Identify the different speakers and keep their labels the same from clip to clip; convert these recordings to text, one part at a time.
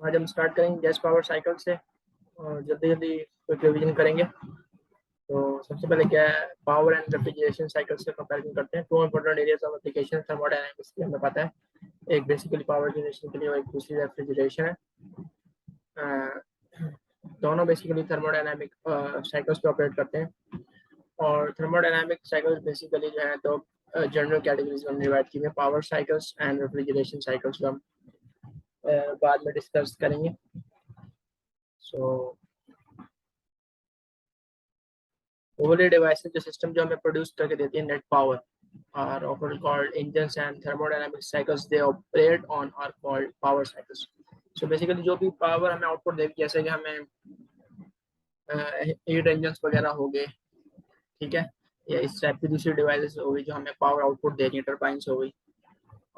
Speaker 1: आज हम स्टार्ट करेंगे गैस पावर साइकिल से और जल्दी जल्दी क्विक रिवीजन करेंगे। तो सबसे पहले क्या है, पावर एंड रेफ्रिजरेशन साइकिल से कंपैरिजन करते हैं। Two important areas of application thermodynamics की हमें पता है, एक बेसिकली पावर जनरेशन के लिए और एक दूसरी रेफ्रिजरेशन है। दोनों बेसिकली थर्मोडायनामिक साइकिल्स पे ऑपरेट करते हैं और थर्मोडायनामिक साइकिल्स बेसिकली जो है तो जनरल कैटेगरीज में डिवाइड की हुई है, power cycles and refrigeration cycles हम बाद में डिस्कस करेंगे। सो ओवरले डिवाइसेस जो सिस्टम जो हमें प्रोड्यूस करके देती है net power are often called engines and thermodynamic cycles they operate on are called power cycles. So basically जो भी पावर हमें आउटपुट देगी, जैसे कि हमें हीट इंजन्स वगैरह हो गए, ठीक है, या इस टाइप की दूसरी डिवाइसेस हो गई जो हमें पावर आउटपुट दे रही है, टर्बाइंस हो गई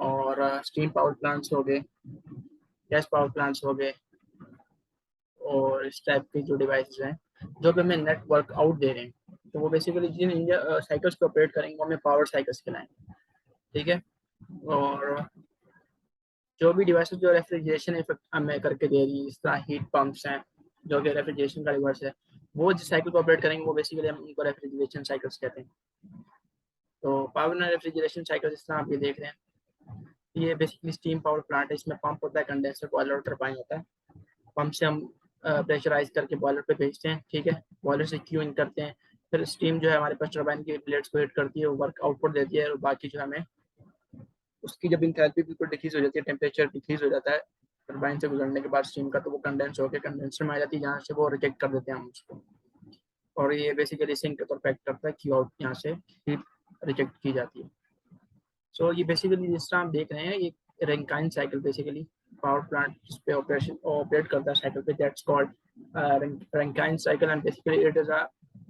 Speaker 1: और स्टीम पावर प्लांट्स हो गए, गैस पावर प्लांट्स हो गए और इस टाइप की जो डिवाइसेस हैं जो भी हमें नेट वर्क आउट दे रहे हैं, तो वो बेसिकली जिन साइकिल्स पे ऑपरेट करेंगे वो हमें पावर साइकिल्स कहलाएंगे, ठीक है। और जो भी डिवाइसेस जो रेफ्रिजरेशन इफेक्ट हमें करके दे रही है, इस तरह हीट पंप्स हैं जो कि रेफ्रिजरेशन का रिवर्स है, वो जिस साइकिल को ऑपरेट करेंगे वो बेसिकली हम उनको रेफ्रिजरेशन साइकिल्स कहते हैं। तो पावर एंड रेफ्रिजरेशन साइकिल जिस तरह आप ये देख रहे हैं, ये बेसिकली स्टीम पावर प्लांट है। इसमें पंप होता है, कंडेंसर, बॉयलर और टरबाइन होता है। पंप से हम प्रेशराइज करके बॉयलर पे भेजते हैं, ठीक है, बॉयलर से क्यू इन करते हैं, फिर स्टीम जो है हमारे पास टरबाइन की प्लेट्स को हीट करती है, वो वर्क आउटपुट देती है और बाकी जो हमें उसकी जब इंथैल्पी बिल्कुल डिक्रीज हो जाती है, टेम्परेचर डिक्रीज हो जाता है टरबाइन से गुजरने के बाद स्टीम का, तो वो कंडेंस होकर कंडेंसर में आ जाती है, जहाँ से वो रिजेक्ट कर देते हैं हम उसको, और ये बेसिकली सिंक के तौर पर एक्ट करता है, क्यू आउट यहाँ से हीट रिजेक्ट की जाती है। सो ये बेसिकली जिस तरह हम देख रहे हैं, ये Rankine cycle basically power plant जिस पे ऑपरेट करता है साइकिल पे, that's called Rankine cycle and basically it is a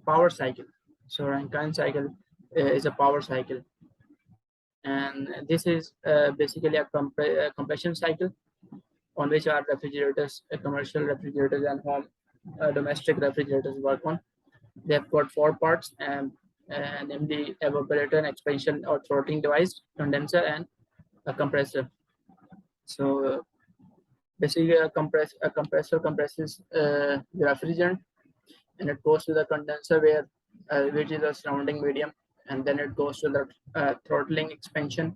Speaker 1: power cycle. So Rankine cycle is a power cycle, and this is basically a compression cycle on which our refrigerators, commercial refrigerators and home domestic refrigerators work on. They have got four parts, namely evaporator, and expansion or throttling device, condenser, and a compressor. So basically a compressor compresses the refrigerant, and it goes to the condenser where which is the surrounding medium, and then it goes to the throttling expansion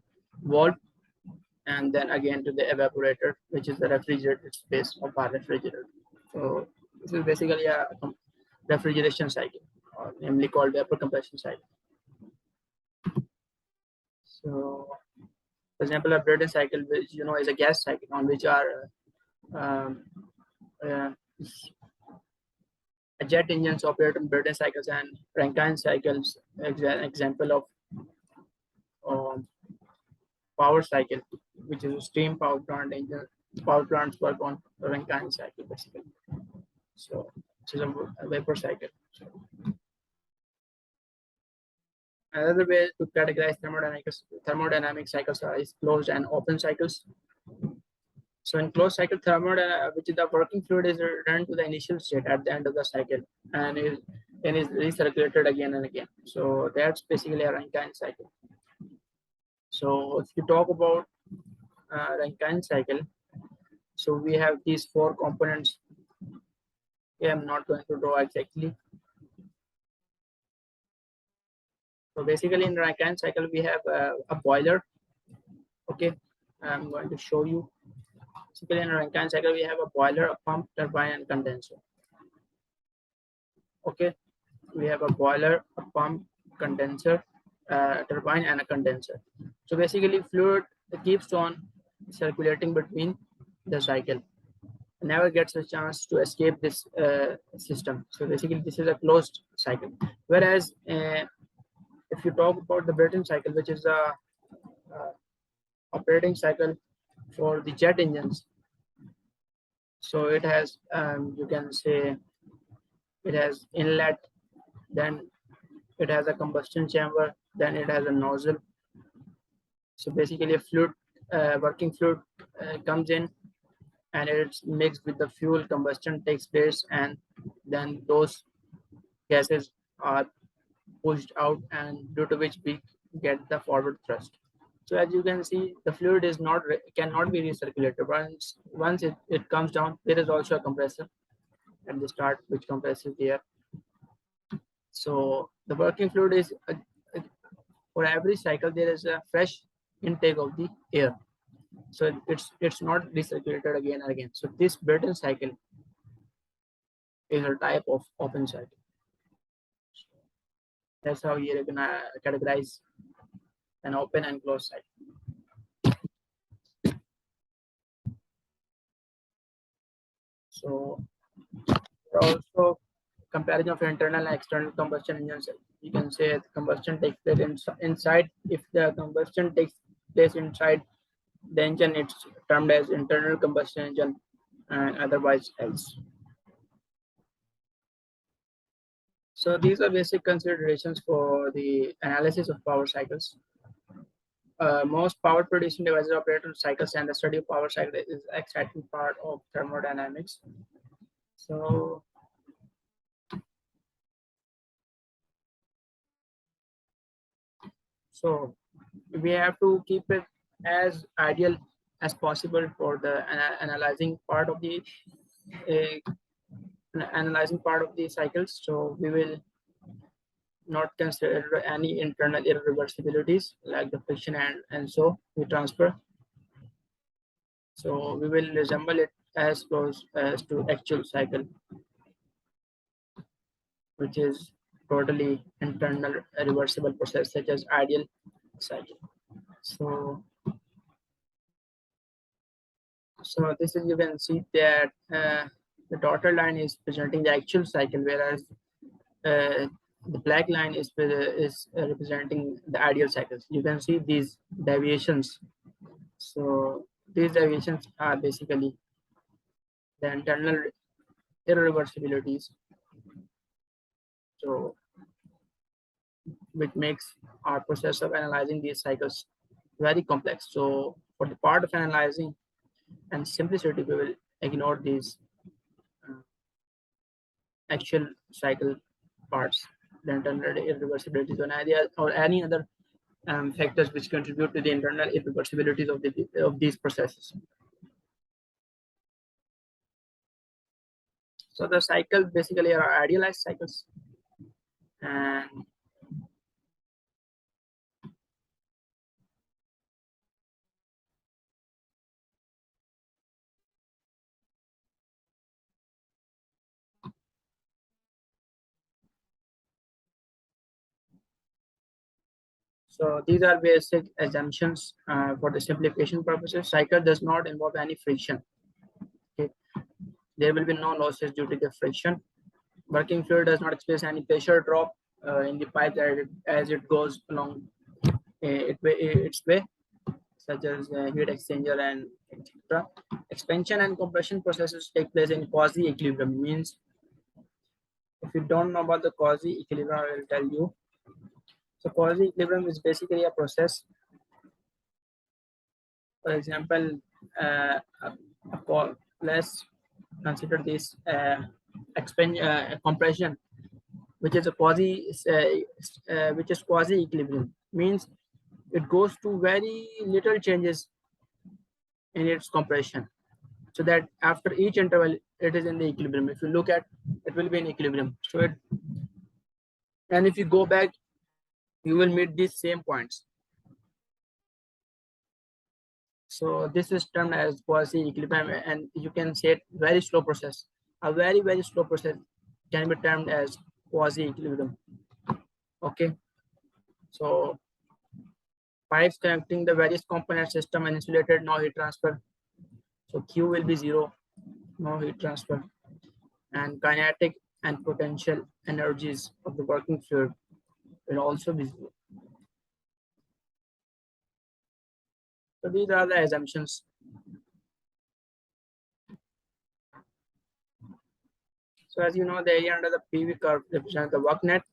Speaker 1: valve, and then again to the evaporator, which is the refrigerated space of our refrigerator. So this is basically a refrigeration cycle, or namely called vapor compression cycle. So for example, a Brayton cycle, which is a gas cycle on which are jet engines operate on Brayton cycles, and Rankine cycles example of power cycle, which is a steam power plant engine. Power plants work on the Rankine cycle basically. So this is a vapor cycle. Another way to categorize thermodynamic cycles is closed and open cycles. So in closed cycle, which is the working fluid is returned to the initial state at the end of the cycle and is recirculated again and again. So that's basically a Rankine cycle. So if you talk about Rankine cycle, so we have these four components. Okay, I'm not going to draw exactly. So basically in Rankine cycle, we have a boiler. Okay, I'm going to show you. Basically in Rankine cycle, we have a boiler, a pump, turbine, and condenser. Okay, we have a boiler, a pump, condenser, turbine, and a condenser. So basically fluid keeps on circulating between the cycle, never gets a chance to escape this system. So basically this is a closed cycle. Whereas if you talk about the Brayton cycle, which is a operating cycle for the jet engines, so it has you can say it has inlet, then it has a combustion chamber, then it has a nozzle. So basically a fluid, working fluid comes in and it's mixed with the fuel, combustion takes place, and then those gases are pushed out, and due to which we get the forward thrust. So as you can see, the fluid is not cannot be recirculated. Once it comes down, there is also a compressor at the start which compresses the air. So the working fluid is for every cycle there is a fresh intake of the air. So it's not recirculated again and again. So this Brayton cycle is a type of open cycle. That's how you can categorize an open and closed cycle. So also comparison of internal and external combustion engines. You can say the combustion takes place inside. If the combustion takes place inside the engine, it's termed as internal combustion engine, and otherwise else. So these are basic considerations for the analysis of power cycles. Most power producing devices operate on cycles, and the study of power cycle is an exciting part of thermodynamics. So we have to keep it as ideal as possible for the analyzing part of the cycles. So we will not consider any internal irreversibilities like the friction and so we transfer. So we will resemble it as close as to actual cycle, which is totally internal reversible process such as ideal cycle. So this is, you can see that the dotted line is presenting the actual cycle, whereas the black line is representing the ideal cycles. You can see these deviations. So these deviations are basically the internal irreversibilities. So which makes our process of analyzing these cycles very complex. So for the part of analyzing and simplicity, we will ignore these actual cycle parts, the internal irreversibilities or any other factors which contribute to the internal irreversibilities of these processes. So the cycles basically are idealized cycles, and so these are basic assumptions for the simplification purposes. Cycle does not involve any friction. Okay. There will be no losses due to the friction. Working fluid does not experience any pressure drop in the pipe as it goes along its way, such as heat exchanger and etc. Expansion and compression processes take place in quasi-equilibrium. Means if you don't know about the quasi-equilibrium, I will tell you. So quasi-equilibrium is basically a process. For example, let's consider this compression, which is a quasi-equilibrium. Means it goes to very little changes in its compression, so that after each interval it is in the equilibrium. If you look at it, will be in equilibrium. So and if you go back, you will meet these same points. So this is termed as quasi-equilibrium, and you can say it very slow process. A very slow process can be termed as quasi-equilibrium. Okay, so pipes connecting the various component system and insulated, no heat transfer. So Q will be 0, no heat transfer, and kinetic and potential energies of the working fluid will also be 0. So these are the assumptions. So as you know, the area under the PV curve represents the work net,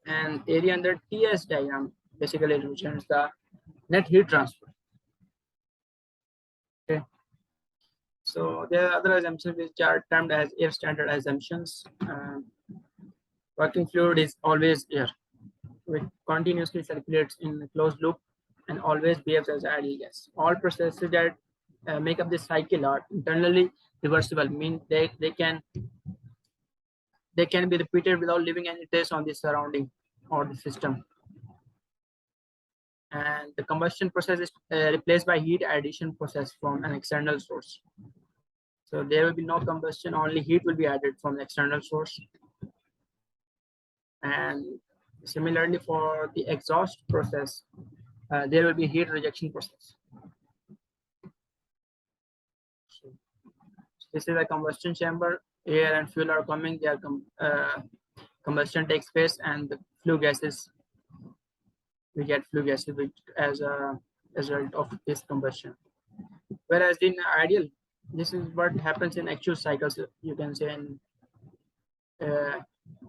Speaker 1: and area under TS diagram basically represents the net heat transfer. Okay. So there are other assumptions which are termed as air standard assumptions. Working fluid is always air, which continuously circulates in a closed loop. and always behaves as ideal gas. All processes that make up this cycle are internally reversible, mean they can be repeated without leaving any trace on the surrounding or the system. And the combustion process is replaced by heat addition process from an external source. So there will be no combustion, only heat will be added from the external source. And similarly for the exhaust process, there will be heat rejection process. So this is a combustion chamber. Air and fuel are coming. Combustion takes place, and the flue gases. We get flue gases as a result of this combustion. Whereas in ideal, this is what happens in actual cycles. You can say in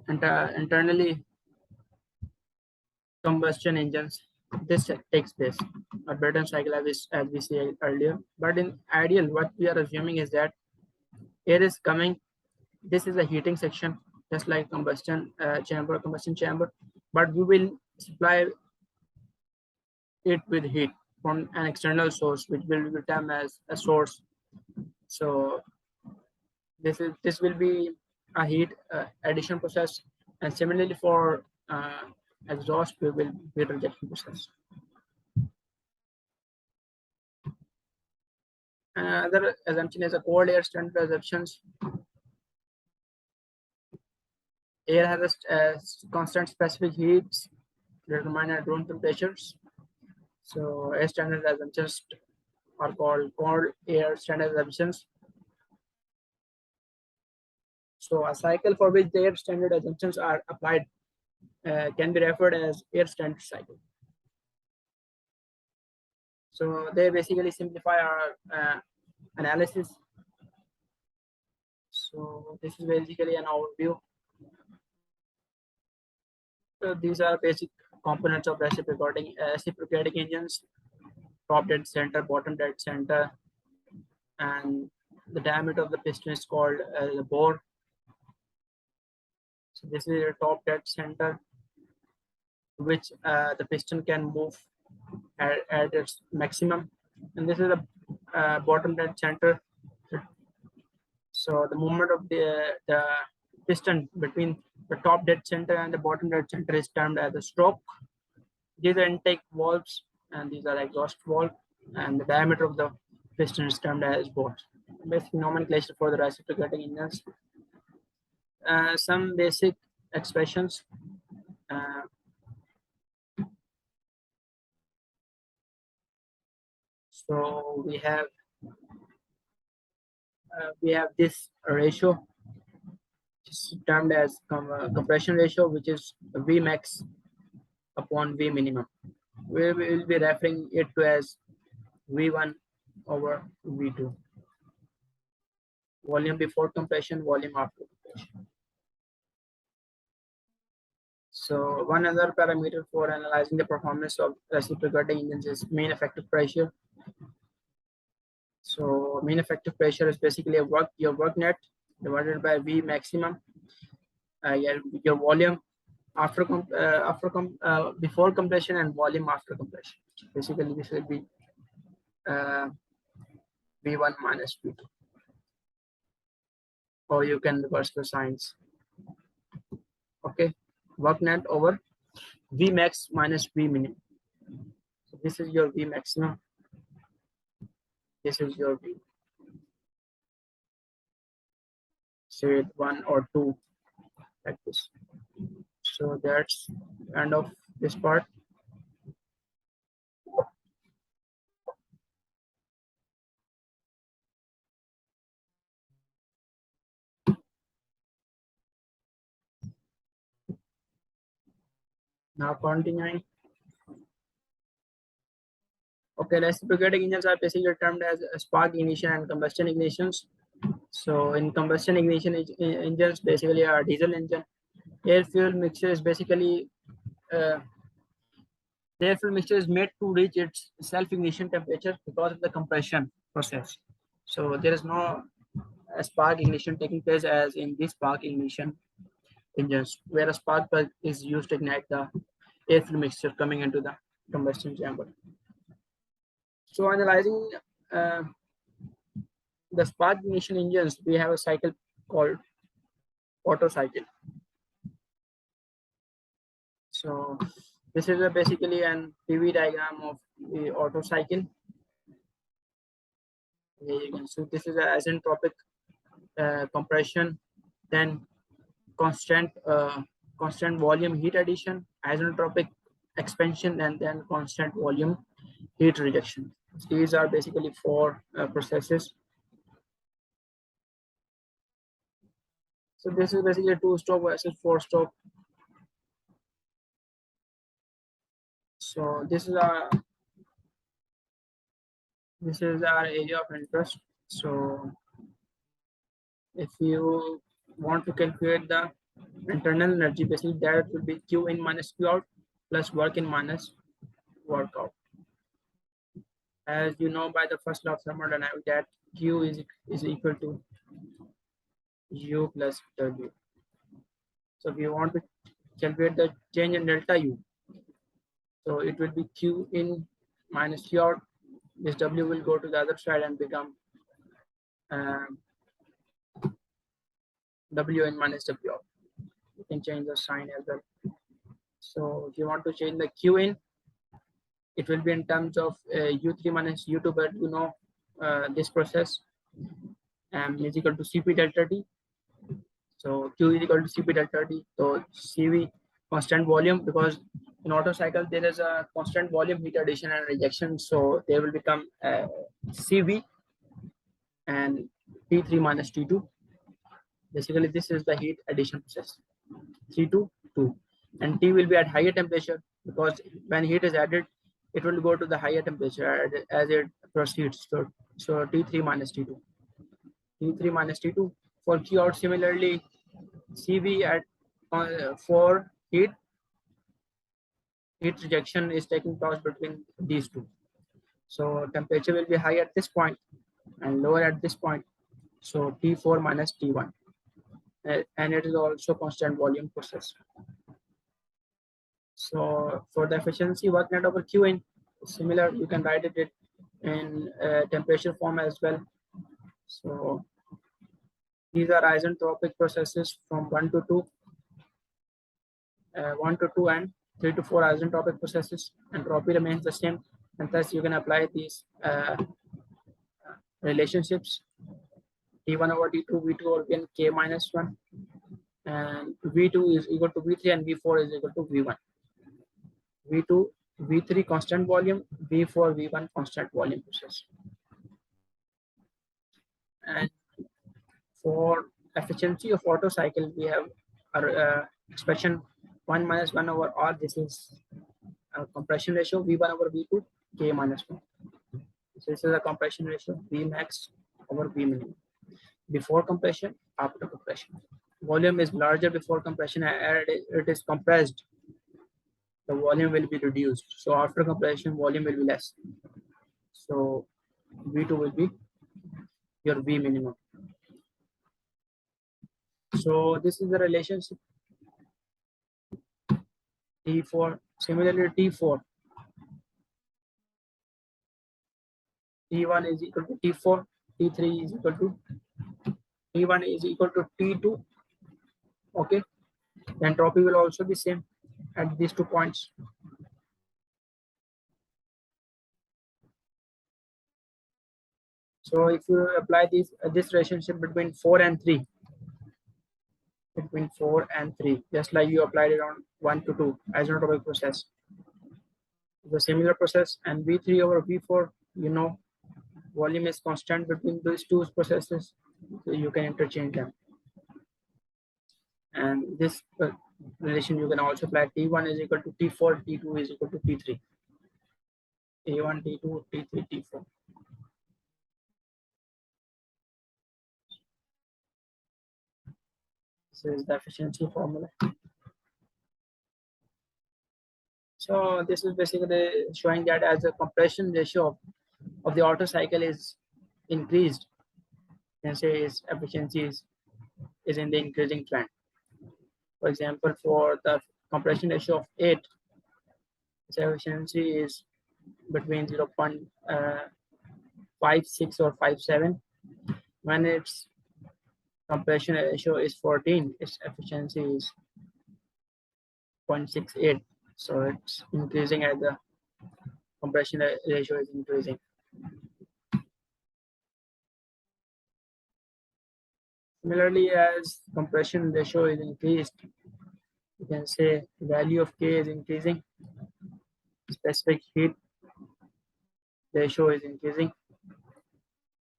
Speaker 1: internally combustion engines, this takes place. A Brayton cycle, as we said earlier. But in ideal, what we are assuming is that air is coming. This is a heating section, just like combustion chamber, but we will supply it with heat from an external source, which will be termed as a source. So this will be a heat addition process, and similarly for exhaust, we will heat rejection process. Another assumption is a cold air standard assumptions. Air has a constant specific heats determined at room temperatures. So air standard assumptions are called cold air standard assumptions. So a cycle for which the air standard assumptions are applied can be referred as air standard cycle. So they basically simplify our analysis. So this is basically an overview. So these are basic components of reciprocating engines: top dead center, bottom dead center, and the diameter of the piston is called the bore. So this is a top dead center, which the piston can move at its maximum, and this is a bottom dead center. So the movement of the piston between the top dead center and the bottom dead center is termed as a stroke. These are intake valves, and these are exhaust valve, and the diameter of the piston is termed as bore. Basic nomenclature for the reciprocating engines. Some basic expressions. So we have this ratio, termed as compression ratio, which is V max upon V minimum. We will be referring it to as V1 over V2. Volume before compression, volume after compression. So one other parameter for analyzing the performance of reciprocating engines is mean effective pressure. So mean effective pressure is basically your work net divided by V maximum. Your volume before compression and volume after compression. So basically, this will be V1 minus V2, or you can reverse the signs. Okay, work net over V max minus V minimum. So this is your V maximum. This is your V. Say 1 or 2, like this. So that's end of this part. Now continuing. Okay, reciprocating engines are basically termed as spark ignition and combustion ignitions. So in combustion ignition engines, basically a diesel engine. Air fuel mixture is basically the air fuel mixture is made to reach its self-ignition temperature because of the compression process. So there is no spark ignition taking place as in this spark ignition engines, where a spark plug is used to ignite the air fuel mixture coming into the combustion chamber. So analyzing uh, the spark ignition engines, we have a cycle called Otto cycle. So this is basically an PV diagram of the Otto cycle. Here you can see this is an asymptotic compression, then constant volume heat addition, isentropic expansion, and then constant volume heat rejection. These are basically four processes. So this is basically two-stroke versus four-stroke. So this is our area of interest. So if you want to calculate the internal energy, basically that will be Q in minus Q out plus work in minus work out. As you know by the first law of thermodynamics, that Q is equal to U plus W. So if you want to calculate the change in delta U, so it will be Q in minus Q out. This W will go to the other side and become W in minus W out. You can change the sign as well. So if you want to change the Q in, it will be in terms of U3 minus U2, but you know this process is equal to Cp delta T. So Q is equal to Cp delta T. So Cv constant volume, because in Otto cycle there is a constant volume heat addition and rejection, so they will become Cv and T3 minus T2. Basically this is the heat addition process. 3 to 2, and T will be at higher temperature, because when heat is added it will go to the higher temperature as it proceeds. So T3 minus T2. T3 minus T2. For Q out, similarly, Cv at for heat rejection is taking place between these two. So temperature will be high at this point and lower at this point. So T4 minus T1, and it is also constant volume process. So for the efficiency, work net over Q in, similar, you can write it in temperature form as well. So these are isentropic processes from 1 to 2, 1 to 2 and 3 to 4 isentropic processes. Entropy remains the same, and thus you can apply these relationships. T1 over T2, V2 over Vn, K minus 1, and V2 is equal to V3 and V4 is equal to V1. V2, V3 constant volume, V4, V1 constant volume process. And for efficiency of Otto cycle, we have our expression 1 minus 1 over R. This is a compression ratio, V1 over V2, K minus 1. So this is a compression ratio, V max over V minimum. Before compression, after compression. Volume is larger before compression, and it is compressed, the volume will be reduced. So after compression, volume will be less. So V2 will be your V minimum. So this is the relationship. T4, similarly T4. T1 is equal to T4, T3 is equal to T1 is equal to T2. Okay. The entropy will also be same at these 2 points. So if you apply this relationship between 4 and 3, just like you applied it on 1 to 2 isentropic process, it's a similar process. And V3 over V4, you know, volume is constant between these two processes, so you can interchange them. And this relation you can also apply. T1 is equal to T4, T2 is equal to T3. T1, T2, T3, T4. This is the efficiency formula. So this is basically showing that as the compression ratio of the Otto cycle is increased, you can say its efficiency is in the increasing trend. For example, for the compression ratio of 8, its efficiency is between 0.56 or 57. When its compression ratio is 14, its efficiency is 0.68. So it's increasing as the compression ratio is increasing. Similarly, as compression ratio is increased, you can say value of K is increasing, specific heat ratio is increasing,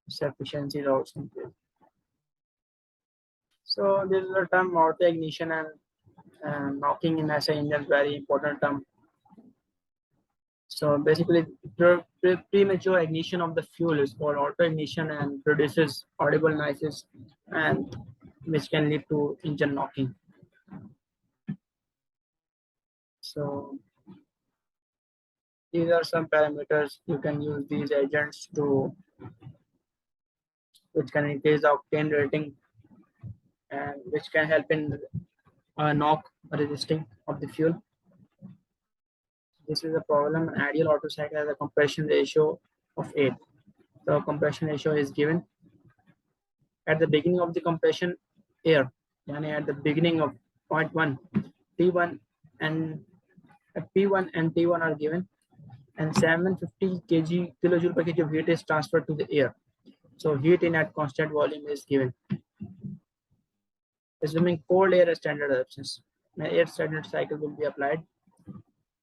Speaker 1: efficiency is also increasing. So this is the term auto ignition and knocking in as an engine, very important term. So basically, premature ignition of the fuel is called auto ignition and produces audible noises, and which can lead to engine knocking. So these are some parameters you can use these agents to, which can increase the octane rating and which can help in knock resisting of the fuel. This is a problem. An ideal Otto cycle has a compression ratio of 8. The compression ratio is given at the beginning of the compression air, and at the beginning of point 1, T1 and P1 and T1 are given, and 750 kilojoule per kg of heat is transferred to the air. So heat in at constant volume is given. Assuming cold air standard absence, an air standard cycle will be applied.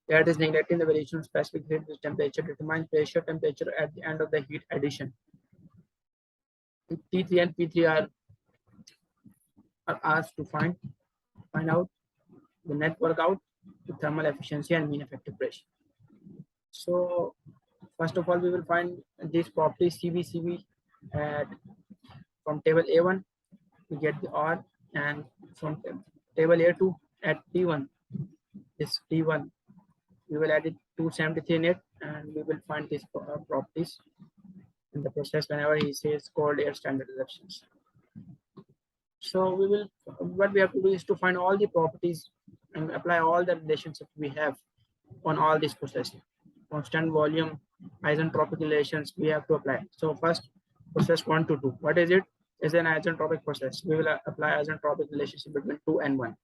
Speaker 1: That is neglecting the variation of specific heat with temperature determines pressure temperature at the end of the heat addition. T3 and P3 are asked to find out the net work out, the thermal efficiency and mean effective pressure. So first of all, we will find these properties CB from table A1 we get the R, and from table A2 at T1, this T1 we will add it 273 in it, and we will find these properties in the process whenever he says cold air standard reactions. So we will, what we have to do is to find all the properties and apply all the relationships we have on all these processes. Constant volume, isentropic relations we have to apply. So first, process 1 to 2. What is it? It's an isentropic process. We will apply isentropic relationship between 2 and 1.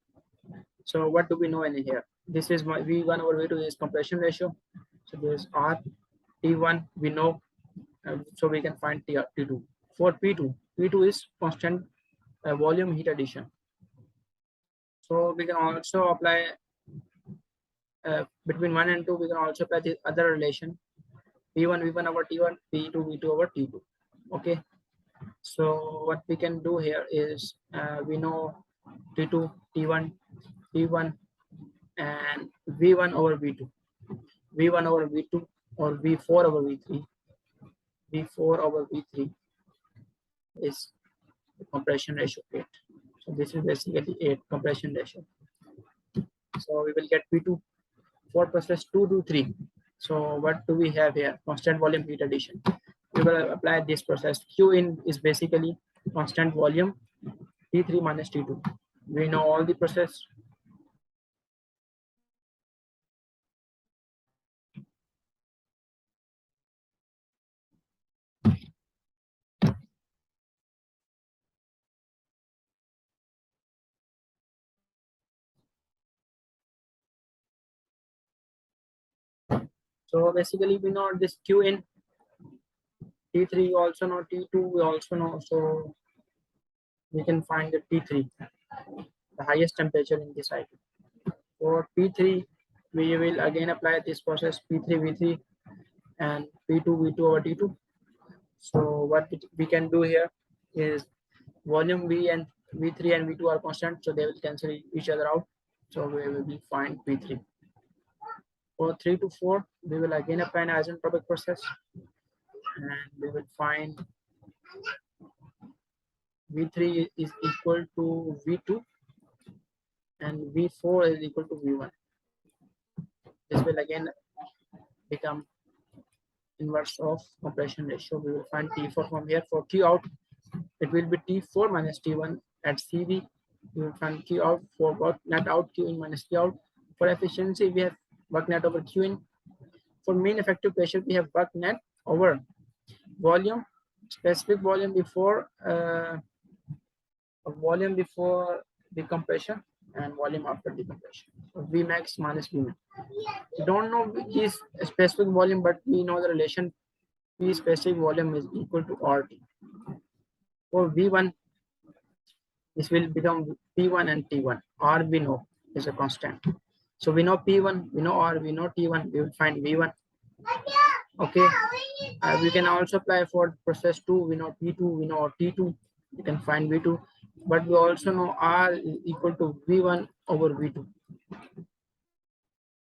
Speaker 1: So what do we know in here? This is my V1 over V2 is compression ratio. So this is R. T1 we know, so we can find T2. For P2 is constant volume heat addition. So we can also apply between 1 and 2, we can also apply the other relation, P1 V1 over T1, P2 V2 over T2. Okay, so what we can do here is we know T2, T1, P1 and V1 over V2, V1 over V2 or V4 over V3, V4 over V3 is the compression ratio 8. So this is basically 8 compression ratio. So we will get P2 for process 2 to 3. So what do we have here? Constant volume heat addition. We will apply this process. Q in is basically constant volume, T3 minus T2. We know all the process. So basically we know this Q in, T3 also know, T2 we also know, so we can find the T3, the highest temperature in this cycle. For P3, we will again apply this process P3 V3 and P2 V2 over T2. So what we can do here is volume V and V3 and V2 are constant, so they will cancel each other out. So we will find P3. For 3 to 4, we will again apply an isentropic process, and we will find V3 is equal to V2 and V4 is equal to V1. This will again become inverse of compression ratio. We will find T4 from here. For Q out, it will be T4 minus T1 at CV. We will find Q out for work net out, Q in minus Q out. For efficiency, we have work net over Q in. for mean effective pressure, we have work net over volume, specific volume before the compression, and volume after decompression. So Vmax minus Vmin. We don't know this specific volume, but we know the relation P specific volume is equal to RT. For V1, this will become P1 and T1. R we know is a constant. So we know P1, we know R, we know T1, we will find V1. Okay. We can also apply for process 2, we know P2, we know T2, you can find V2. But we also know R is equal to V1 over V2.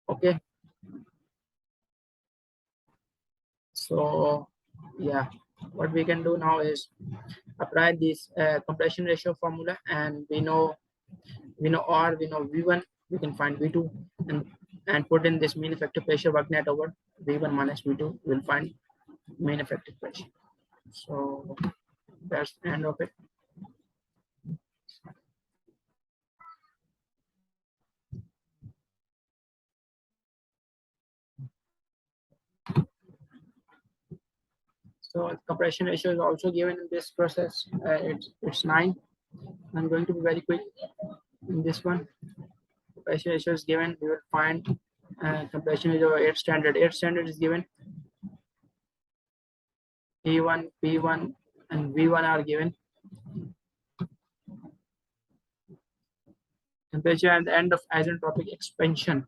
Speaker 1: Okay. So yeah, what we can do now is apply this compression ratio formula, and we know R, we know V1, we can find V2, and put in this mean effective pressure work net over V1 minus V2, we'll find mean effective pressure. So that's the end of it. So compression ratio is also given in this process. It's 9. I'm going to be very quick in this one. Compression ratio is given. We will find compression is over 8 standard. 8 standard is given. P1, P1, and V1 are given. Temperature at the end of isentropic expansion.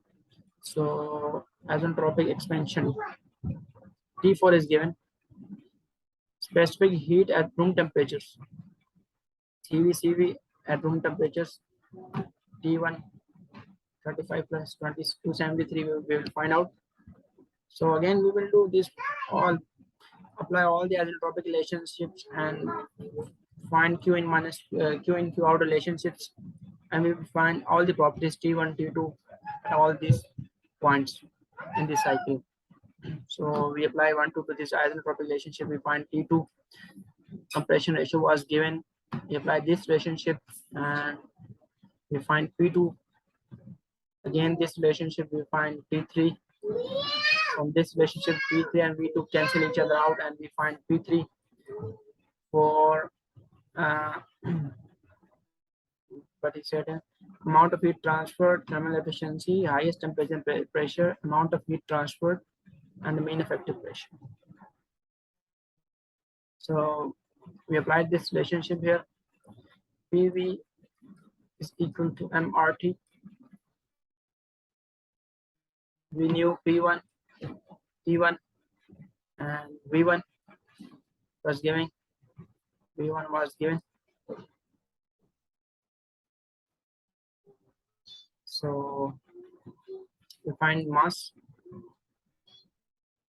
Speaker 1: So isentropic expansion, T4 is given. Specific heat at room temperatures, CV at room temperatures, T1 35 plus 20 273, we will find out. So again, we will do this all, apply all the isentropic relationships and find Q in minus Q in Q out relationships, and we will find all the properties T1, T2 at all these points in this cycle. So we apply 1, 2 to this isentropic relationship, we find T2 compression ratio was given. We apply this relationship and we find P2. Again, this relationship we find P3. From this relationship, P3 and V2 cancel each other out, and we find P3 for what is certain amount of heat transferred, thermal efficiency, highest temperature pressure, amount of heat transferred, and the mean effective pressure. So we applied this relationship here. PV is equal to MRT. We knew P1, T1, and V1 was given. V1 was given. So we find mass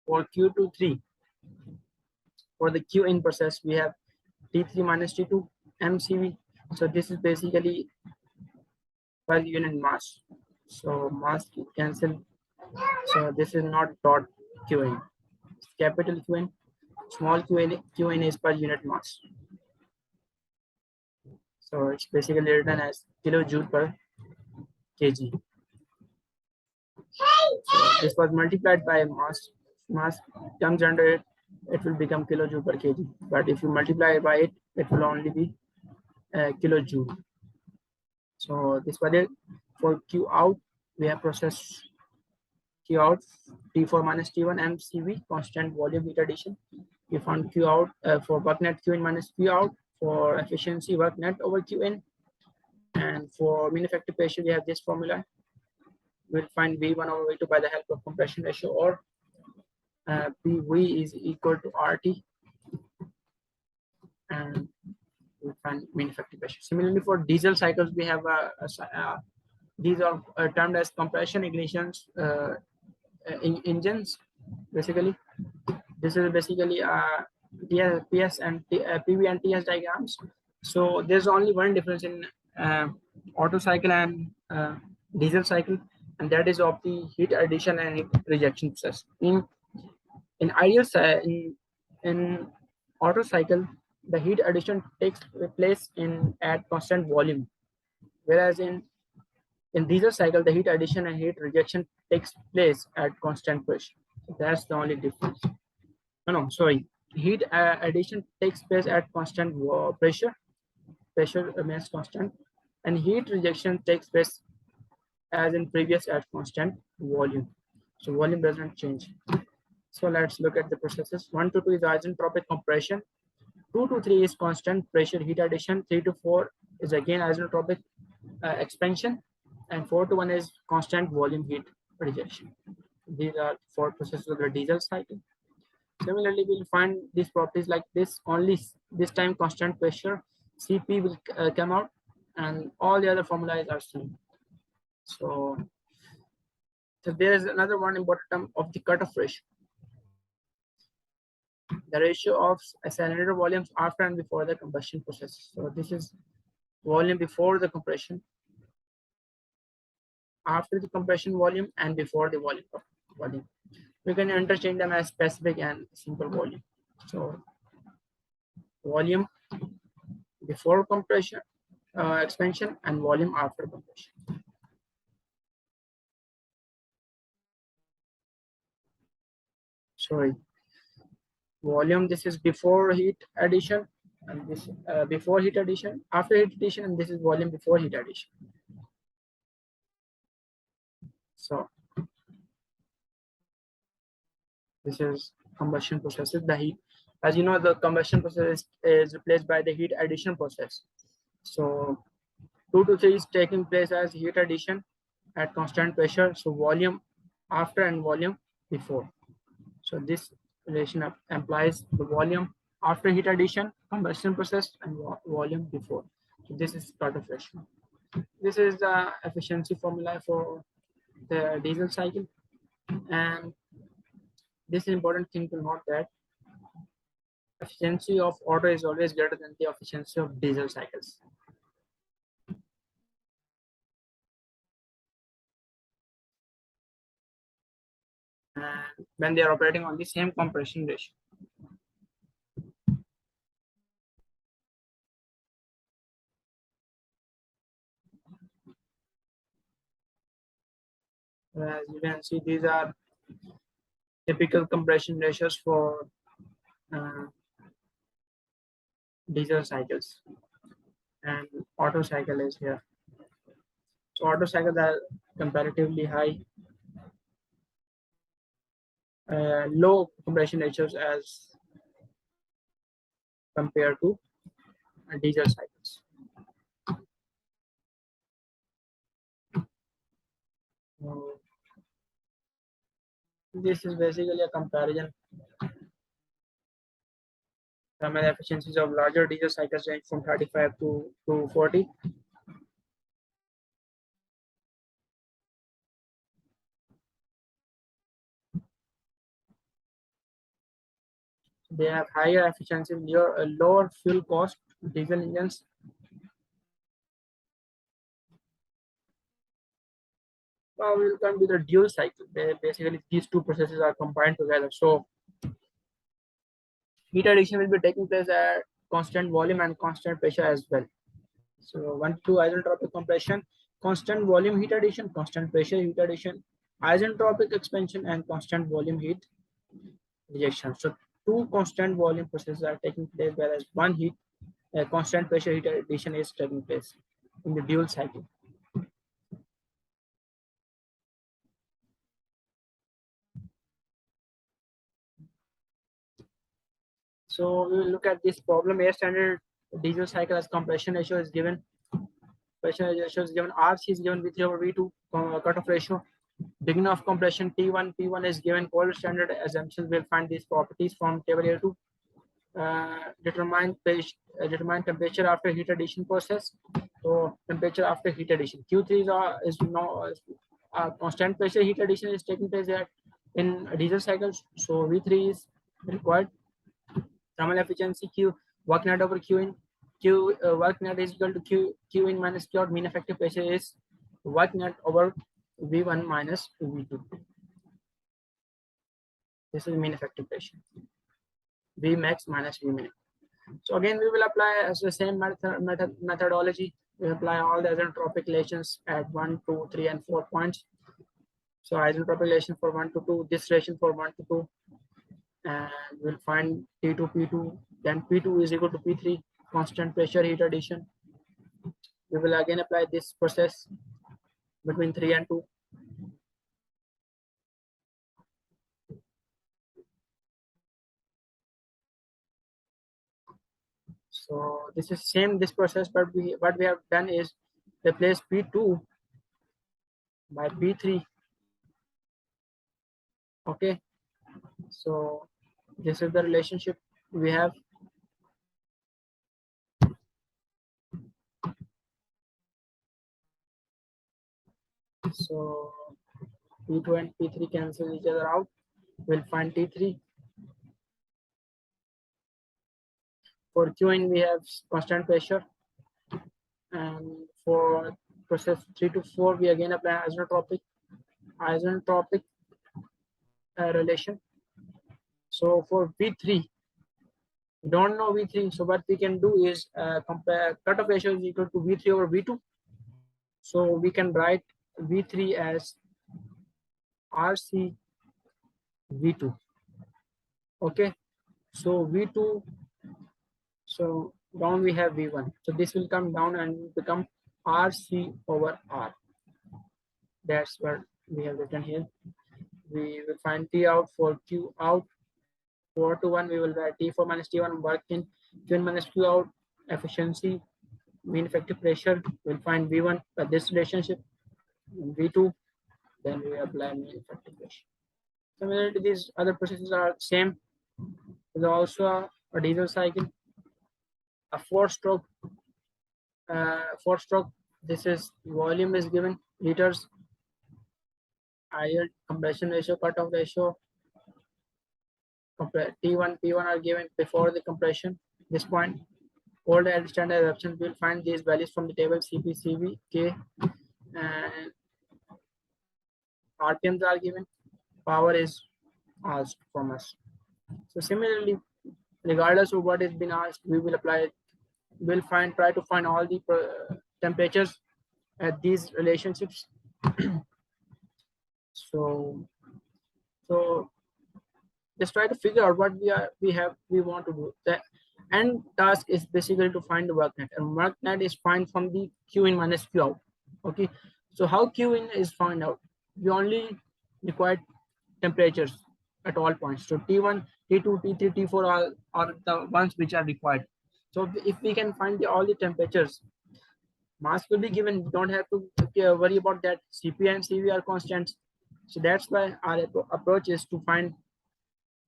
Speaker 1: for Q23. For the Q in process, we have T3 minus T2 MCV. So this is basically per unit mass. So mass cancel. So this is not dot Qn. Capital Qn, small Qn is per unit mass. So it's basically written as kilojoule per kg. So this was multiplied by mass comes under it, it will become kilojoule per kg. But if you multiply by it, it will only be kilojoule. So this was it. For Q out, we have process Q out T4 minus T1 MCV, constant volume heat addition. We found Q out for work net Q in minus Q out. For efficiency, work net over Q in. And for mean effective pressure, we have this formula. We'll find V1 over V2 by the help of compression ratio, or PV is equal to RT, and we'll find mean effective pressure. Similarly, for diesel cycles, we have these are termed as compression ignitions engines. Basically, this is basically PS and PV and TS diagrams. So there's only one difference in auto cycle and diesel cycle, and that is of the heat addition and heat rejection process. In ideal in auto cycle, the heat addition takes place at constant volume, whereas in diesel cycle, the heat addition and heat rejection takes place at constant pressure. That's the only difference. No, sorry. Heat addition takes place at constant pressure. Pressure remains constant, and heat rejection takes place as in previous at constant volume. So volume doesn't change. So let's look at the processes. 1 to 2 is isentropic compression. 2 to 3 is constant pressure heat addition. 3 to 4 is again isentropic expansion, and 4 to 1 is constant volume heat rejection. These are 4 processes of the diesel cycle. Similarly, we'll find these properties like this only this time constant pressure Cp will come out, and all the other formulas are same. So there is another one important term of the cutoff ratio. The ratio of cylinder volumes after and before the combustion process. So this is volume before the compression, after the compression volume, and before the volume. We can interchange them as specific and simple volume. So volume before compression, expansion, and volume after compression. Sorry, volume, this is before heat addition, and this before heat addition, after heat addition, and this is volume before heat addition. So this is combustion processes. The heat, as you know, the combustion process is replaced by the heat addition process. So 2 to 3 is taking place as heat addition at constant pressure. So volume after and volume before. So this relation implies the volume after heat addition, combustion process, and volume before. So this is Carnot ratio. This is the efficiency formula for the diesel cycle, and this is important thing to note that efficiency of Otto is always greater than the efficiency of diesel cycles. And when they are operating on the same compression ratio. As you can see, these are typical compression ratios for diesel cycles, and Otto cycle is here. So Otto cycles are comparatively high, low compression ratios as compared to diesel cycles. This is basically a comparison. Thermal efficiencies of larger diesel cycles range from 35 to 40. They have higher efficiency, lower fuel cost. Diesel engines will come with a dual cycle. Basically, these two processes are combined together. So heat addition will be taking place at constant volume and constant pressure as well. So 1 to 2 isentropic compression, constant volume heat addition, constant pressure heat addition, isentropic expansion, and constant volume heat rejection. So two constant volume processes are taking place, whereas one constant pressure heat addition is taking place in the dual cycle. So we will look at this problem. A standard diesel cycle as compression ratio is given. Compression ratio is given. RC is given V3 over V2 cutoff ratio. Beginning of compression T1, P1 is given. Cold standard assumptions will find these properties from table A2. Determine temperature after heat addition process. So temperature after heat addition. Q3 is constant pressure heat addition is taking place in diesel cycles. So V3 is required. Thermal efficiency Q work net over Q in. Work net is equal to Q in minus Q out. Mean effective pressure is work net over V1 minus V2. This is mean effective pressure. V max minus V min. So again, we will apply as the same methodology. We apply all the isentropic relations at 1, 2, 3, and 4 points. So isentropic relation for 1 to 2, this relation for 1 to 2, and we'll find T2 P2, then P2 is equal to P3, constant pressure heat addition. We will again apply this process between 3 and 2. So this is same this process, but what we have done is replace P2 by P3. Okay, so this is the relationship we have. So P2 and P3 cancel each other out. We'll find T3. For Qn we have constant pressure, and for process 3 to 4 we again apply isentropic relation. So for V3, we don't know V3, so what we can do is compare cutoff ratio is equal to V3 over V2. So we can write V3 as RC V2. Okay, so V2, so down we have V1. So this will come down and become RC over R. That's what we have written here. We will find T out for Q out. 4 to 1, we will write T4 minus T1 work in Q1 minus Q out, efficiency, mean effective pressure. We'll find V1 by this relationship, and V2, then we apply mean effective pressure. Similarly, these other processes are same. There's also a diesel cycle, a four-stroke. This is volume is given liters, ideal compression ratio, cutoff ratio. T1, P1 are given before the compression. This point, all the standard eruptions, we'll find these values from the table Cp, Cv, K, and RPMs are given. Power is asked from us. So similarly, regardless of what is been asked, we will apply it. We'll try to find all the temperatures at these relationships. So just try to figure out what we want to do. The end task is basically to find the work net, and work net is found from the Q in minus Q out. Okay, so how Q in is found out? We only require temperatures at all points. So T1, T2, T3, T4 are the ones which are required. So if we can find all the temperatures, mass will be given. We don't have to worry about that. Cp and Cv are constants. So that's why our approach is to find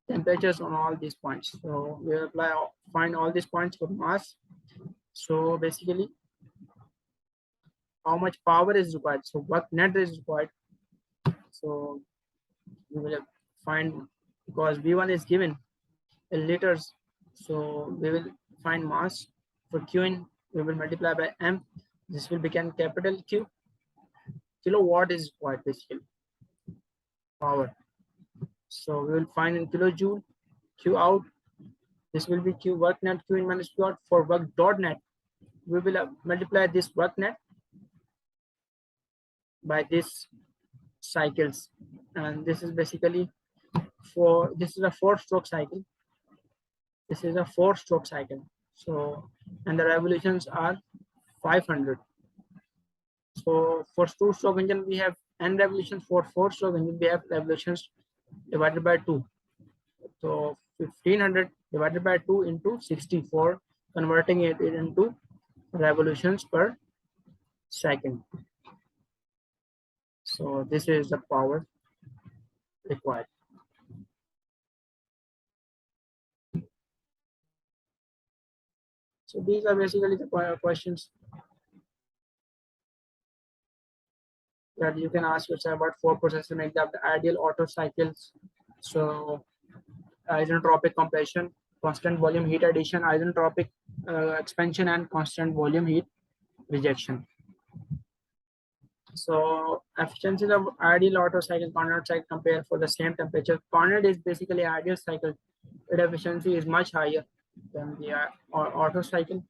Speaker 1: temperatures on all these points. So we find all these points for mass. So basically, how much power is required? So work net is required. So we will find, because V1 is given in liters, so we will find mass. For Qin, we will multiply by M. This will become capital Q. Kilowatt is required basically, power. So we will find in kilojoule. Q out, this will be Q work net, Q in minus Q out. For work dot net, we will multiply this work net by this cycles, and this is basically this is a 4-stroke cycle. This is a 4-stroke cycle. So, and the revolutions are 500. So for 2-stroke engine we have n revolutions. For 4-stroke engine we have revolutions divided by 2. So 1500 divided by 2 into 64, converting it into revolutions per second. So this is the power required. So these are basically the questions that you can ask yourself about 4 processes make up the ideal Otto cycles. So isentropic compression, constant volume heat addition, isentropic expansion, and constant volume heat rejection. So efficiencies of ideal Otto cycle, Carnot cycle compare for the same temperature. Carnot is basically ideal cycle. Its efficiency is much higher than the Otto cycle.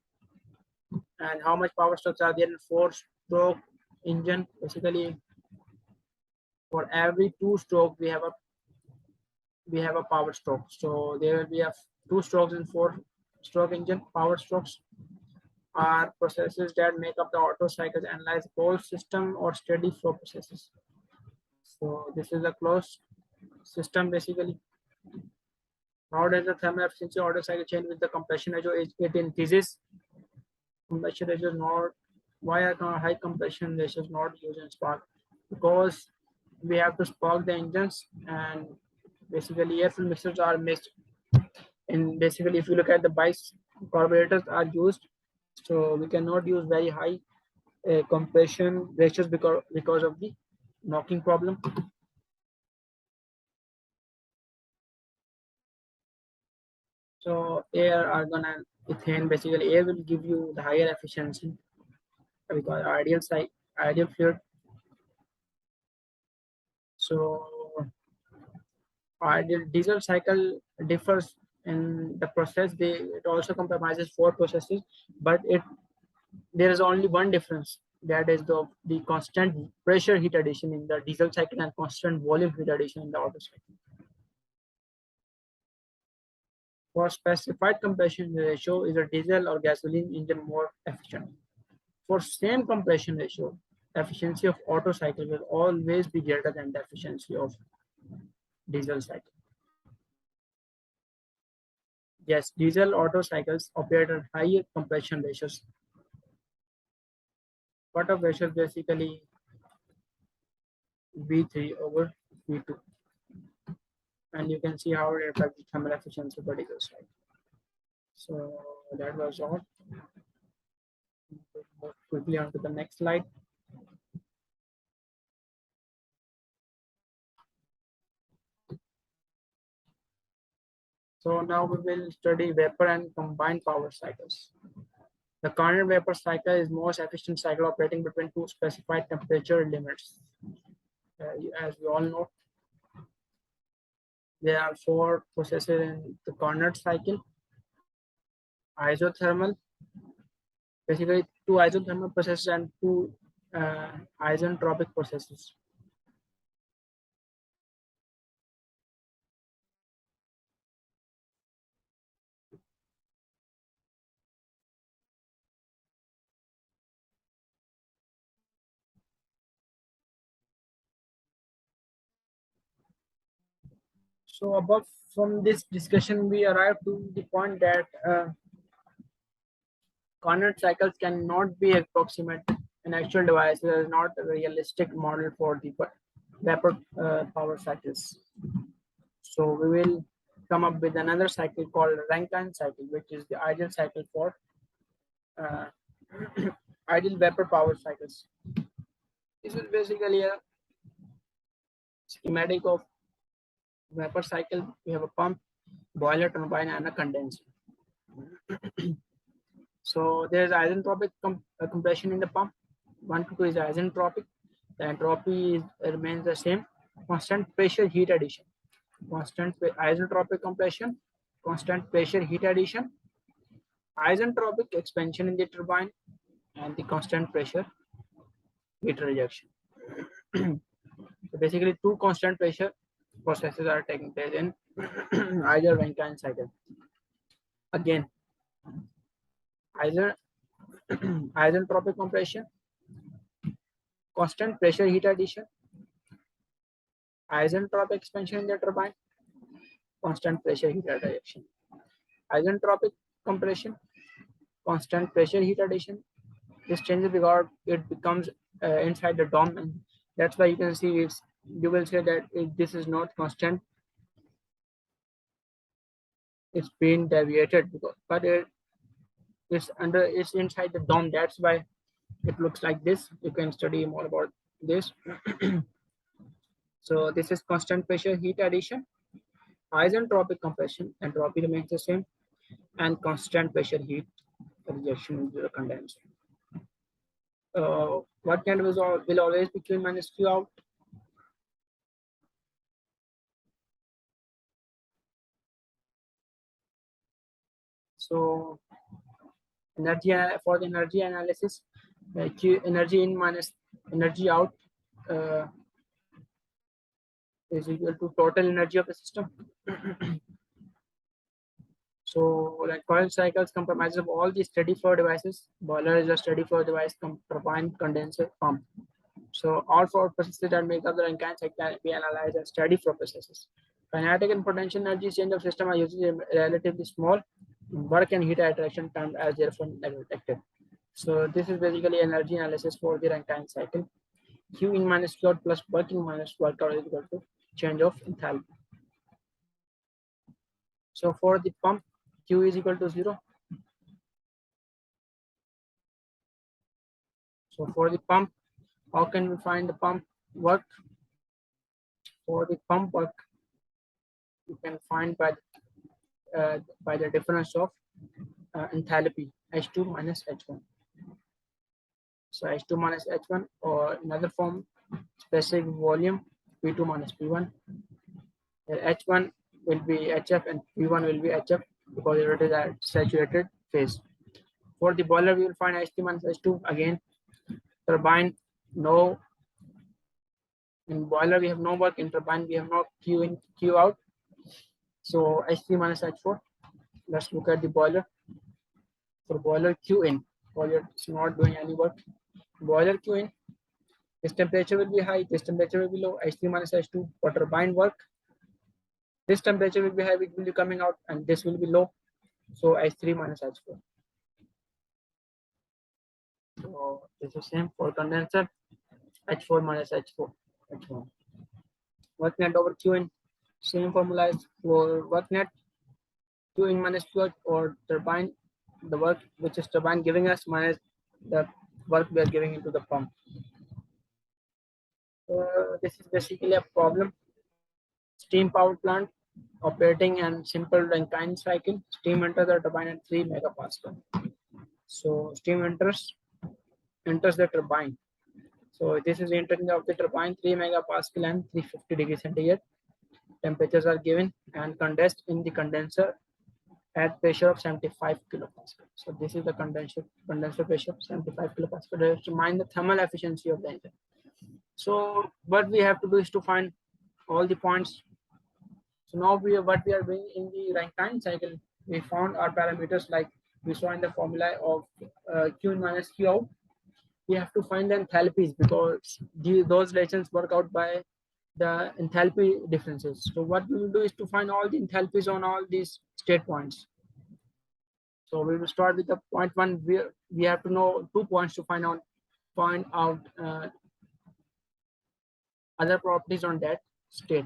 Speaker 1: And how much power strokes are there in 4-stroke engine? Basically, For every two stroke, we have a power stroke. So there will be a two strokes in four stroke engine. Power strokes are processes that make up the Otto cycles, analyze whole system or steady flow processes. So this is a closed system basically. How does the thermal efficiency Otto cycle change with the compression ratio? It increases. Compression ratio is not. Why are high compression ratios not used in spark? Because we have to spark the engines, and basically air fuel mixtures are mixed. And basically, if you look at the bice carburetors are used, so we cannot use very high compression ratios because of the knocking problem. So air, argon, and ethane, basically air will give you the higher efficiency because ideal fluid. So ideal diesel cycle differs in the process. It also compromises four processes, but there is only one difference. That is the constant pressure heat addition in the diesel cycle and constant volume heat addition in the Otto cycle. For specified compression ratio, is a diesel or gasoline engine more efficient? For same compression ratio, efficiency of Otto cycle will always be greater than the efficiency of diesel cycle. Yes, diesel Otto cycles operate at higher compression ratios. What of ratios basically V3 over V2, and you can see how it affects the thermal efficiency of the diesel cycle. So that was all. Move quickly on to the next slide. So now we will study vapor and combined power cycles. The Carnot vapor cycle is most efficient cycle operating between two specified temperature limits. As we all know, there are four processes in the Carnot cycle. Isothermal, basically two isothermal processes and two isentropic processes. So above from this discussion, we arrived to the point that Carnot cycles cannot be approximate in actual devices, is not a realistic model for the vapor power cycles. So we will come up with another cycle called Rankine cycle, which is the ideal cycle for uh, ideal vapor power cycles. This is basically a schematic of vapor cycle. We have a pump, boiler, turbine, and a condenser. So there is isentropic compression in the pump. 1 to 2 is isentropic. The entropy remains the same. Constant pressure heat addition. Constant isentropic compression, constant pressure heat addition, isentropic expansion in the turbine, and the constant pressure heat rejection. So basically, two constant pressure processes are taking place in either Rankine cycle. Again, either isentropic compression, constant pressure heat addition, isentropic expansion in the turbine, constant pressure heat rejection. Isentropic compression, constant pressure heat addition. This changes because it becomes inside the dome, and that's why you can see it's. You will say that this is not constant. It's been deviated because, but it's inside the dome. That's why it looks like this. You can study more about this. So this is constant pressure heat addition, isentropic compression, entropy remains the same, and constant pressure heat rejection into the condenser. What can will always be Q minus Q out. So energy for the energy analysis, Q energy in minus energy out. is equal to total energy of the system. So like coil cycles comprises of all the steady flow devices. Boiler is a steady flow device, turbine, condenser, pump. So all four processes that make up the Rankine cycle can be analyzed as steady flow processes. Kinetic and potential energy change of system are usually relatively small. Work and heat attraction termed as therefore neglected. So this is basically energy analysis for the Rankine cycle. Q in minus Q out plus work in minus work out is equal to change of enthalpy. So for the pump, Q is equal to 0. So for the pump, how can we find the pump work? For the pump work, you can find by the difference of enthalpy H2 minus H1. So H2 minus H1, or another form, specific volume P2 minus P1. H1 will be HF and P1 will be HF because it is a saturated phase. For the boiler, we will find H3 minus H2 again. Turbine, no. In boiler, we have no work. In turbine, we have no Q in, Q out. So H3 minus H4. Let's look at the boiler. For boiler, Q in. Boiler is not doing any work. Boiler Q in. This temperature will be high. This temperature will be low. H3 minus H2. For turbine work, this temperature will be high, it will be coming out, and this will be low. So H3 minus H4. So this is same for condenser. H4 minus H4. H1. Work net over Q in. Same formula is for work net. Q in minus Q out, or turbine, the work which is turbine giving us minus the work we are giving into the pump. This is basically a problem. Steam power plant operating and simple Rankine cycle. Steam enters the turbine at 3 megapascal. So steam enters the turbine. So this is the entering of the turbine, 3 megapascal and 350 degrees centigrade. Temperatures are given and condensed in the condenser at pressure of 75 kilopascal. So this is the condenser pressure of 75 kilopascal. To determine the thermal efficiency of the engine. So what we have to do is to find all the points. So now what we are doing in the Rankine cycle, we found our parameters like we saw in the formula of Q in minus Q out. We have to find the enthalpies because those relations work out by the enthalpy differences. So what we will do is to find all the enthalpies on all these state points. So we will start with the point 1. We have to know 2 points to find out other properties on that state.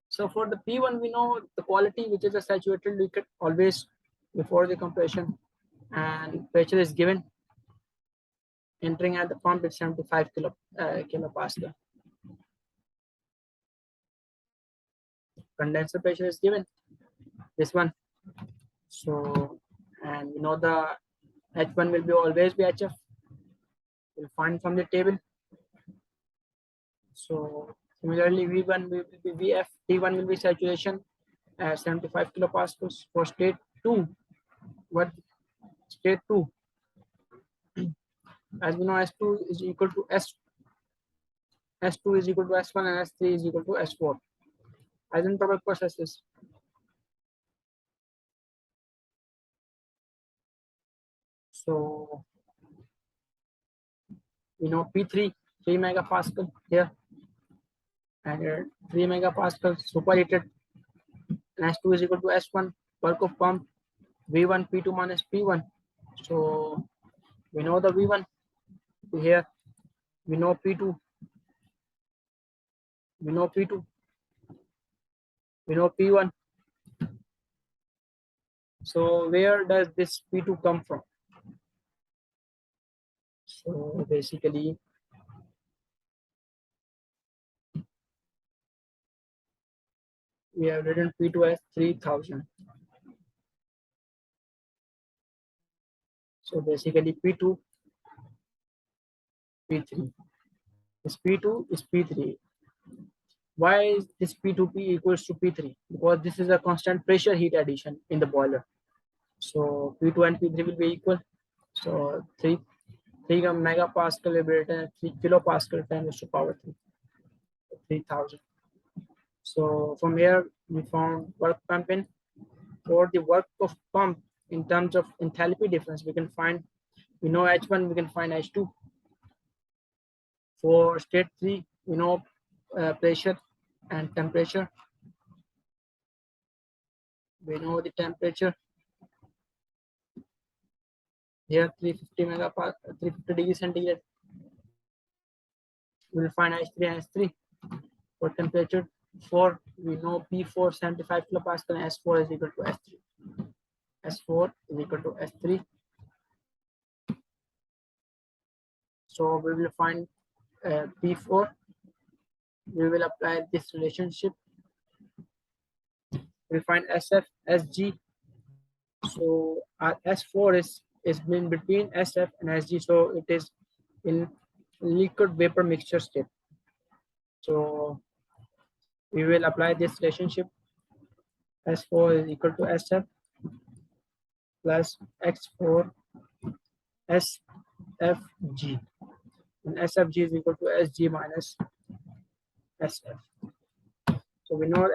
Speaker 1: So for the P1, we know the quality, which is a saturated liquid always before the compression, and pressure is given. Entering at the pump is 75 kilopascal. Condenser pressure is given, this one. So, and we know the H1 will be always be HF. We'll find from the table. So similarly, V1 will be VF, T1 will be saturation at 75 kilopascals. For state 2, what state 2? As we know, S2 is equal to S2 is equal to S1 and S3 is equal to S4. Isentropic processes. So we know P3, 3 megapascal here, and here 3 megapascal superheated, and S2 is equal to S1, work of pump, V1, P2 minus P1. So we know the V1 here, we know P2, we know P2, we know P1. So where does this P2 come from? So basically, we have written P2 as 3000. So basically P2, P3. This P2 is P3. Why is this P2P equals to P3? Because this is a constant pressure heat addition in the boiler. So P2 and P3 will be equal. So 3 megapascal liberator and 3 kilopascal times to power 3. 3000. So from here we found work pumping. For the work of pump in terms of enthalpy difference, we can find, we know H1, we can find H2. For state 3, we know pressure and temperature. We know the temperature here 350 megapascal, 350 degrees centigrade. We will find H3 and S3. For temperature 4, we know P4 75 kilopascal and S4 is equal to S3. S4 is equal to S3. So we will find P4. We will apply this relationship. We'll find SF, SG. So our S4 is in between SF and SG, so it is in liquid vapor mixture state. So we will apply this relationship. S4 is equal to SF plus X4 SFG, and SFG is equal to SG minus SF. So we know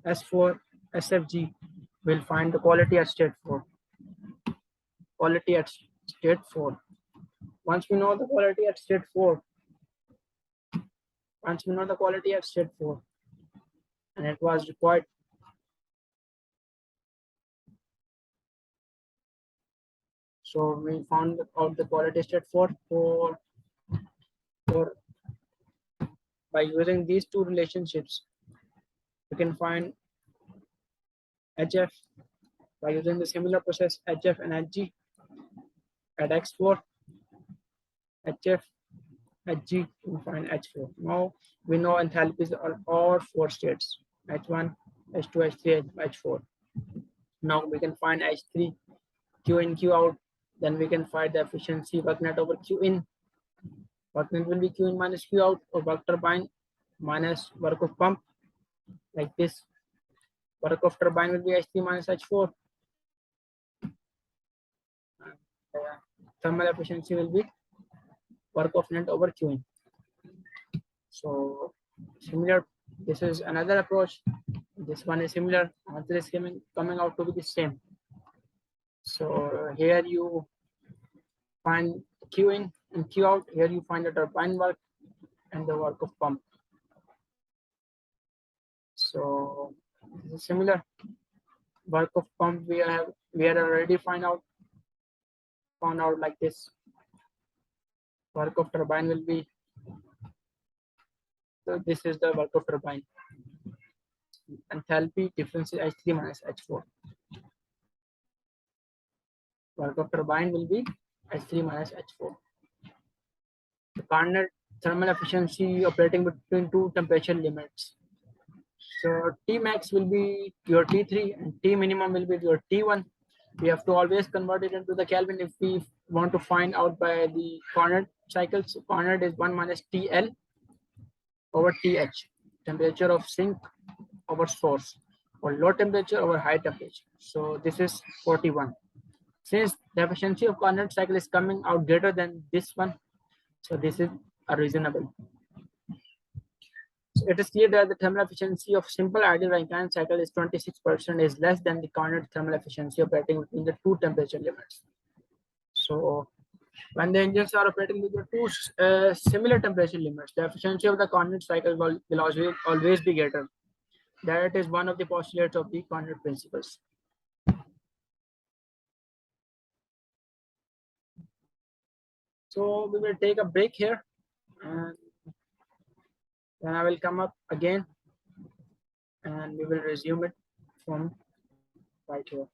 Speaker 1: S4 SFG will find the quality at state 4. Quality at state 4. Once we know the quality at state 4, and it was required, so we found out the quality state 4 for by using these two relationships. We can find HF by using the similar process HF and HG at X4, HF, HG, we find H4. Now we know enthalpies are all 4 states, H1, H2, H3, H4. Now we can find H3, Q in, Q out. Then we can find the efficiency work net over Q in. Work net will be Q in minus Q out, or work turbine minus work of pump, like this. Work of turbine will be H3 minus H4. Thermal efficiency will be work of net over Q in. So similar, this is another approach. This one is similar. Answer is coming out to be the same. So here you find Q in and Q out. Here you find the turbine work and the work of pump. So this is similar. Work of pump we had already found out like this. Work of turbine will be, so this is the work of turbine. Enthalpy difference is H3 minus H4. Work of turbine will be H3 minus H4. The Carnot thermal efficiency operating between two temperature limits. So T max will be your T3 and T minimum will be your T1. We have to always convert it into the Kelvin if we want to find out by the Carnot cycle. So Carnot is 1 minus TL over TH, temperature of sink over source, or low temperature over high temperature. So this is 41. Since the efficiency of Carnot cycle is coming out greater than this one, so this is a reasonable. So it is clear that the thermal efficiency of simple ideal Rankine cycle is 26%, is less than the Carnot thermal efficiency operating between the two temperature limits. So when the engines are operating with the two similar temperature limits, the efficiency of the Carnot cycle will always be greater. That is one of the postulates of the Carnot principles. So we will take a break here, and then I will come up again and we will resume it from right here.